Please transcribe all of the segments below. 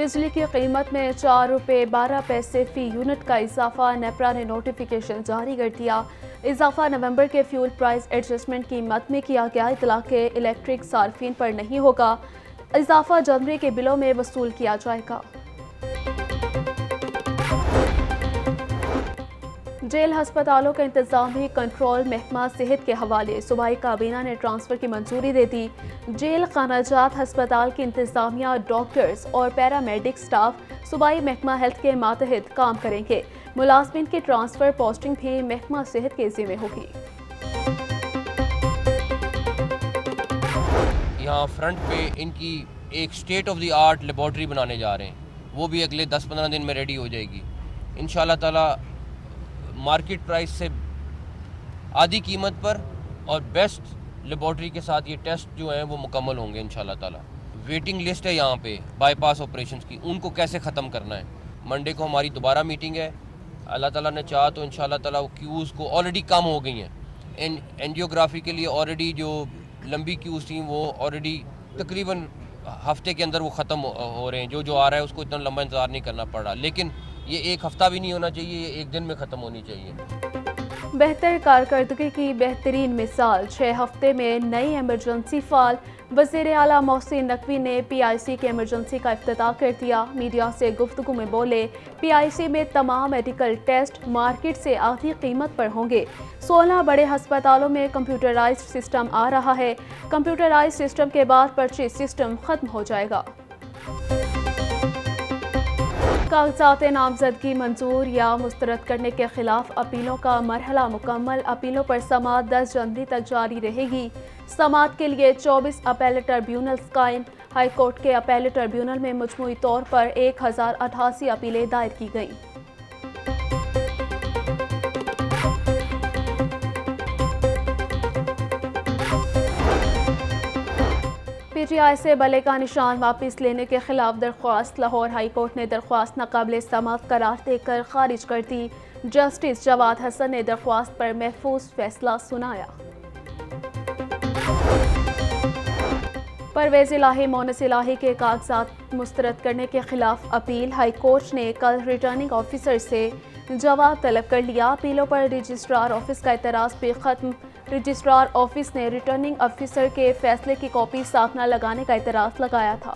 بجلی کی قیمت میں 4 روپے 12 پیسے فی یونٹ کا اضافہ، نیپرا نے نوٹیفیکیشن جاری کر دیا۔ اضافہ نومبر کے فیول پرائس ایڈجسٹمنٹ کی مد میں کیا گیا، اطلاع کے الیکٹرک صارفین پر نہیں ہوگا۔ اضافہ جنوری کے بلوں میں وصول کیا جائے گا۔ جیل ہسپتالوں کا انتظامی کنٹرول محکمہ صحت کے حوالے، صوبائی کابینہ نے ٹرانسفر کی منظوری دے دی۔ جیل خانہ جات ہسپتال کی انتظامیہ، ڈاکٹرز اور پیرامیڈک سٹاف صوبائی محکمہ ہیلتھ کے ماتحت کام کریں گے۔ ملازمین کی ٹرانسفر پوسٹنگ بھی محکمہ صحت کے ذمہ ہوگی۔ یہاں فرنٹ پہ ان کی ایک state of the art laboratory بنانے جا رہے ہیں، وہ بھی اگلے 10-15 دن میں ریڈی ہو جائے گی انشاءاللہ تعالی۔ مارکیٹ پرائس سے آدھی قیمت پر اور بیسٹ لیبارٹری کے ساتھ یہ ٹیسٹ جو ہیں وہ مکمل ہوں گے انشاءاللہ تعالی۔ ویٹنگ لسٹ ہے یہاں پہ بائی پاس آپریشنز کی، ان کو کیسے ختم کرنا ہے۔ منڈے کو ہماری دوبارہ میٹنگ ہے، اللہ تعالیٰ نے چاہا تو انشاءاللہ تعالیٰ وہ کیوز کو آلریڈی کم ہو گئی ہیں۔ اینجیوگرافی کے لیے آلریڈی جو لمبی کیوز تھیں وہ آلریڈی تقریباً ہفتے کے اندر وہ ختم ہو رہے ہیں۔ جو آ رہا ہے اس کو اتنا لمبا انتظار نہیں کرنا پڑ رہا، لیکن یہ ایک ہفتہ بھی نہیں ہونا چاہیے، یہ ایک دن میں ختم ہونی چاہیے۔ بہتر کارکردگی کی بہترین مثال، 6 ہفتے میں نئی ایمرجنسی فعال۔ وزیر اعلیٰ محسن نقوی نے پی آئی سی کی ایمرجنسی کا افتتاح کر دیا۔ میڈیا سے گفتگو میں بولے، پی آئی سی میں تمام میڈیکل ٹیسٹ مارکیٹ سے آدھی قیمت پر ہوں گے۔ 16 بڑے ہسپتالوں میں کمپیوٹرائزڈ سسٹم آ رہا ہے۔ کمپیوٹرائزڈ سسٹم کے بعد پرچی سسٹم ختم ہو جائے گا۔ کاغذات نامزدگی منظور یا مسترد کرنے کے خلاف اپیلوں کا مرحلہ مکمل، اپیلوں پر سماعت 10 جنوری تک جاری رہے گی۔ سماعت کے لیے 24 اپیلیٹ ٹربیونلز قائم۔ ہائی کورٹ کے اپیلیٹ ٹربیونل میں مجموعی طور پر 1088 اپیلیں دائر کی گئیں۔ پی ٹی آئی سے بلے کا نشان واپس لینے کے خلاف درخواست، لاہور ہائی کورٹ نے درخواست ناقابل سماعت قرار دے کر خارج کر دی۔ جسٹس جواد حسن نے درخواست پر محفوظ فیصلہ سنایا۔ پرویز الہی مونس الہی کے کاغذات مسترد کرنے کے خلاف اپیل، ہائی کورٹ نے کل ریٹرننگ آفیسر سے جواب طلب کر لیا۔ اپیلوں پر رجسٹرار آفس کا اعتراض بھی ختم۔ رجسٹرار آفس نے ریٹرننگ آفیسر کے فیصلے کی کاپی ساتھ نہ لگانے کا اعتراض لگایا تھا۔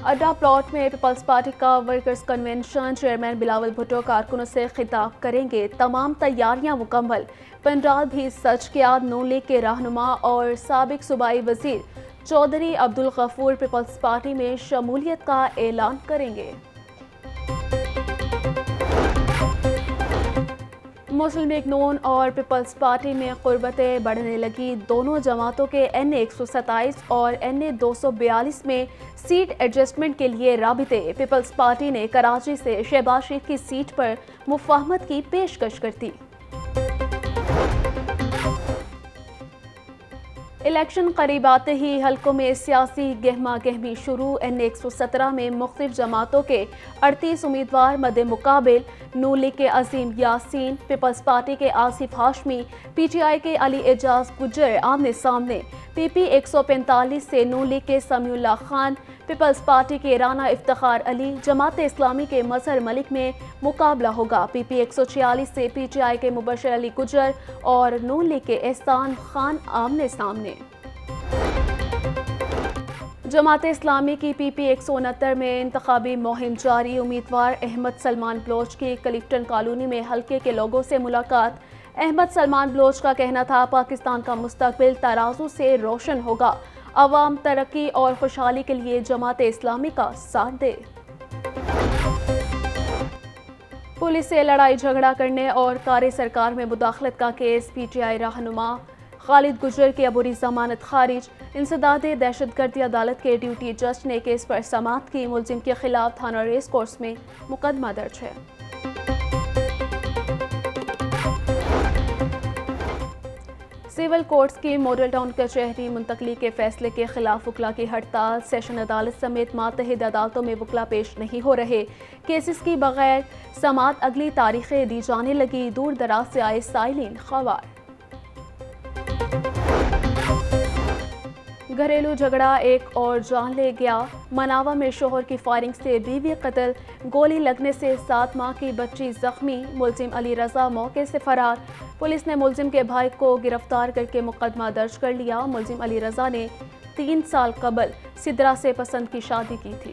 اڈا پلاٹ میں پیپلز پارٹی کا workers convention, chairman Bilawal Bhutto کارکنوں سے خطاب کریں گے۔ تمام تیاریاں مکمل، پنڈال بھی سج گیا۔ نون لیگ کے رہنما اور سابق صوبائی وزیر چودھری عبدالغفور پیپلز پارٹی میں شمولیت کا اعلان کریں گے۔ مسلم لیگ نون اور پیپلز پارٹی میں قربتیں بڑھنے لگی۔ دونوں جماعتوں کے این اے 127 اور این اے 242 میں سیٹ ایڈجسٹمنٹ کے لیے رابطے۔ پیپلز پارٹی نے کراچی سے شہباز شریف کی سیٹ پر مفاہمت کی پیشکش کر دی۔ الیکشن قریب آتے ہی حلقوں میں سیاسی گہما گہمی شروع۔ این اے 117 میں مختلف جماعتوں کے 38 امیدوار مد مقابل، نون لیگ کے عظیم یاسین، پیپلز پارٹی کے Asif Hashmi, P T I کے علی اعجاز گجر آمنے سامنے۔ پی پی 145 سے نون لیگ کے سمیع اللہ خان، پیپلز پارٹی کے رانا افتخار علی، جماعت اسلامی کے مظہر ملک میں مقابلہ ہوگا۔ پی پی 146 سے پی ٹی آئی کے مبشر علی گجر اور نون لیگ کے احسان خان آمنے سامنے۔ جماعت اسلامی کی پی پی 169 میں انتخابی مہم جاری۔ امیدوار احمد سلمان بلوچ کی کلفٹن کالونی میں حلقے کے لوگوں سے ملاقات۔ احمد سلمان بلوچ کا کہنا تھا، پاکستان کا مستقبل ترازو سے روشن ہوگا، عوام ترقی اور خوشحالی کے لیے جماعت اسلامی کا ساتھ دے۔ پولیس سے لڑائی جھگڑا کرنے اور کار سرکار میں مداخلت کا کیس، پی ٹی آئی رہنما خالد گجر کی عبوری ضمانت خارج۔ انسداد دہشت گردی عدالت کے ڈیوٹی جج نے کیس پر سماعت کی۔ ملزم کے خلاف تھانہ ریس کورس میں مقدمہ درج ہے۔ سول کورٹس کی ماڈل ٹاؤن کچہری منتقلی کے فیصلے کے خلاف وکلاء کی ہڑتال۔ سیشن عدالت سمیت ماتحت عدالتوں میں وکلاء پیش نہیں ہو رہے۔ کیسز کی بغیر سماعت اگلی تاریخیں دی جانے لگی۔ دور دراز سے آئے سائلین خوار۔ گھریلو جھگڑا ایک اور جان لے گیا، مناوا میں شوہر کی فائرنگ سے بیوی قتل، گولی لگنے سے 7 ماہ کی بچی زخمی، ملزم علی رضا موقع سے فرار، پولیس نے ملزم کے بھائی کو گرفتار کر کے مقدمہ درج کر لیا۔ ملزم علی رضا نے 3 سال قبل سدرا سے پسند کی شادی کی تھی۔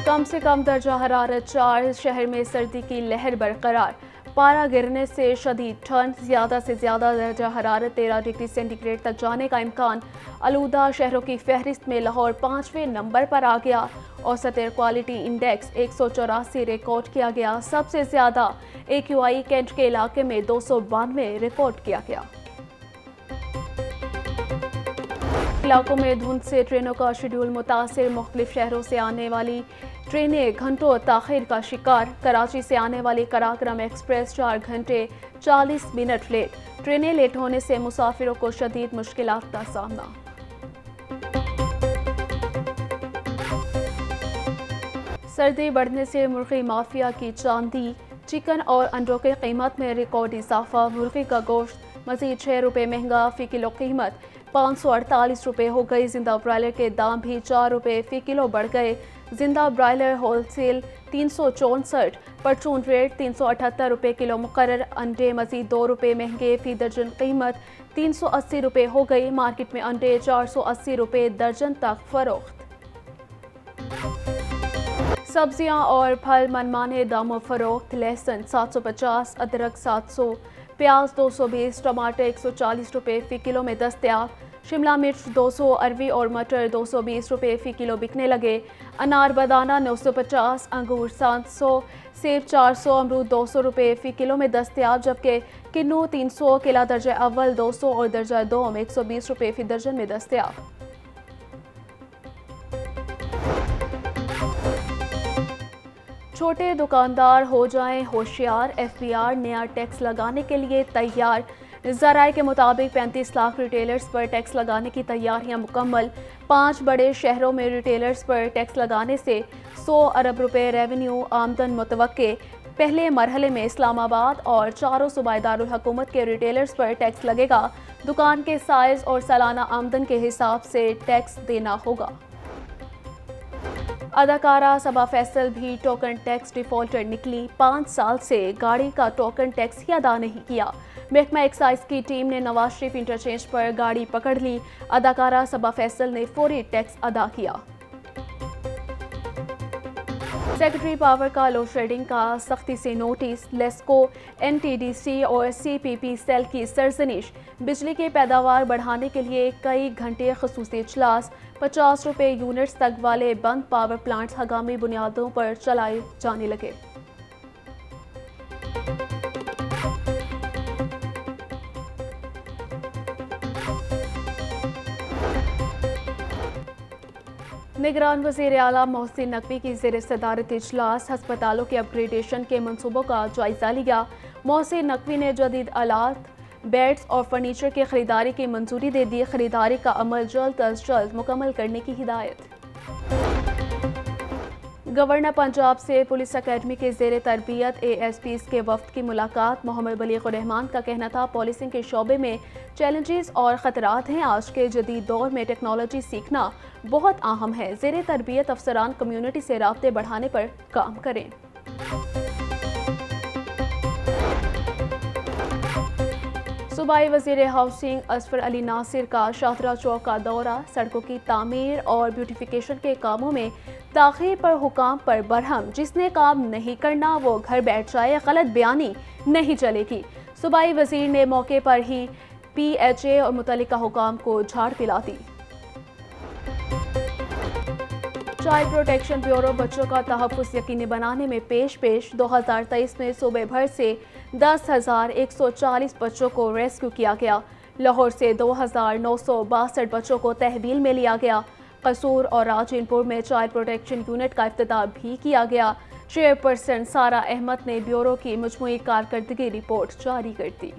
کم سے کم درجہ حرارت 4، شہر میں سردی کی لہر برقرار، پارہ گرنے سے شدید ٹھنڈ، زیادہ سے زیادہ درجہ حرارت 13 ڈگری سینٹی گریڈ تک جانے کا امکان، آلودہ شہروں کی فہرست میں لاہور 5ویں نمبر پر آ گیا، اوسط ایئر کوالٹی انڈیکس 184 ریکارڈ کیا گیا، سب سے زیادہ AQI کینٹ کے علاقے میں 292 ریکارڈ کیا گیا۔ علاقوں میں دھند سے ٹرینوں کا شیڈول متاثر، مختلف شہروں سے آنے والی ٹرینیں گھنٹوں تاخیر کا شکار، کراچی سے آنے والی قراقرم ایکسپریس 4 گھنٹے 40 منٹ لیٹ، ٹرینیں لیٹ ہونے سے مسافروں کو شدید مشکلات کا سامنا۔ سردی بڑھنے سے مرغی مافیا کی چاندی، چکن اور انڈوں کی قیمت میں ریکارڈ اضافہ، مرغی کا گوشت مزید 6 روپے مہنگا، فی کلو قیمت 548 روپے ہو گئی، زندہ برائلر کے دام بھی 4 روپے فی کلو بڑھ گئے، زندہ برائلر ہول سیل 364، پرچون ریٹ 378 روپے کلو مقرر، انڈے مزید 2 روپے مہنگے، فی درجن قیمت 380 روپے ہو گئی، مارکیٹ میں انڈے 480 روپے درجن تک فروخت۔ سبزیاں اور پھل منمانے داموں فروخت، لہسن 750، ادرک 700، پیاز 220، ٹماٹر 140 روپے فی کلو میں دستیاب، شملہ مرچ 200، اروی اور مٹر 220 روپے فی کلو بکنے لگے، انار بدانہ 950، انگور 700، سیب 400، امرود 200 روپے فی کلو میں دستیاب، جبکہ کنو 300، کیلا درجہ اول 200 اور درجہ دوم 120 روپے فی درجن میں دستیاب۔ چھوٹے دکاندار ہو جائیں ہوشیار، FBR نیا ٹیکس لگانے کے لیے تیار، ذرائع کے مطابق 35 لاکھ ریٹیلرز پر ٹیکس لگانے کی تیاریاں مکمل، 5 بڑے شہروں میں ریٹیلرز پر ٹیکس لگانے سے 100 ارب روپے ریونیو آمدن متوقع، پہلے مرحلے میں اسلام آباد اور 4 صوبائی دارالحکومت کے ریٹیلرز پر ٹیکس لگے گا، دکان کے سائز اور سالانہ آمدن کے حساب سے ٹیکس دینا ہوگا۔ اداکارہ صبا فیصل بھی ٹوکن ٹیکس ڈیفالٹر نکلی، 5 سال سے گاڑی کا ٹوکن ٹیکس ہی ادا نہیں کیا، محکمہ ایکسائز کی ٹیم نے نواز شریف انٹرچینج پر گاڑی پکڑ لی، اداکارہ صبا فیصل نے فوری ٹیکس ادا کیا۔ سیکرٹری پاور کا لوڈ شیڈنگ کا سختی سے نوٹس، لیسکو، NTDC اور CPP سیل کی سرزنش، بجلی کی پیداوار بڑھانے کے لیے کئی گھنٹے خصوصی اجلاس، 50 روپے یونٹس تک والے بند پاور پلانٹس ہنگامی بنیادوں پر چلائے جانے لگے۔ نگران وزیر اعلیٰ محسن نقوی کی زیر صدارت اجلاس، ہسپتالوں کے اپ گریڈیشن کے منصوبوں کا جائزہ لیا، محسن نقوی نے جدید آلات، بیڈز اور فرنیچر کی خریداری کی منظوری دے دی، خریداری کا عمل جلد از جلد مکمل کرنے کی ہدایت۔ گورنر پنجاب سے پولیس اکیڈمی کے زیر تربیت ASPs کے وفد کی ملاقات، محمد بلیغ الرحمان کا کہنا تھا پولیسنگ کے شعبے میں چیلنجز اور خطرات ہیں، آج کے جدید دور میں ٹیکنالوجی سیکھنا بہت اہم ہے، زیر تربیت افسران کمیونٹی سے رابطے بڑھانے پر کام کریں۔ صوبائی وزیر ہاؤسنگ اظفر علی ناصر کا شاہدرہ چوک کا دورہ، سڑکوں کی تعمیر اور بیوٹیفیکیشن کے کاموں میں تاخیر پر حکام پر برہم، جس نے کام نہیں کرنا وہ گھر بیٹھ جائے، غلط بیانی نہیں چلے گی، صوبائی وزیر نے موقع پر ہی PHA اور متعلقہ حکام کو جھاڑ پلا دی۔ چائلڈ پروٹیکشن بیورو بچوں کا تحفظ یقینی بنانے میں پیش 2023 میں صوبے بھر سے 10,140 بچوں کو ریسکیو کیا گیا، لاہور سے 2,962 بچوں کو تحویل میں لیا گیا، قصور اور راجین پور میں چائلڈ پروٹیکشن یونٹ کا افتتاح بھی کیا گیا، چیئرپرسن سارہ احمد نے بیورو کی مجموعی کارکردگی رپورٹ جاری کر دی۔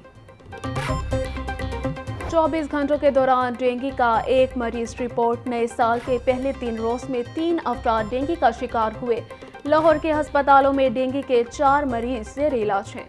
24 گھنٹوں کے دوران ڈینگی کا 1 مریض رپورٹ، نئے سال کے پہلے 3 روز میں 3 افراد ڈینگی کا شکار ہوئے، لاہور کے ہسپتالوں میں ڈینگی کے 4 مریض زیر علاج ہیں۔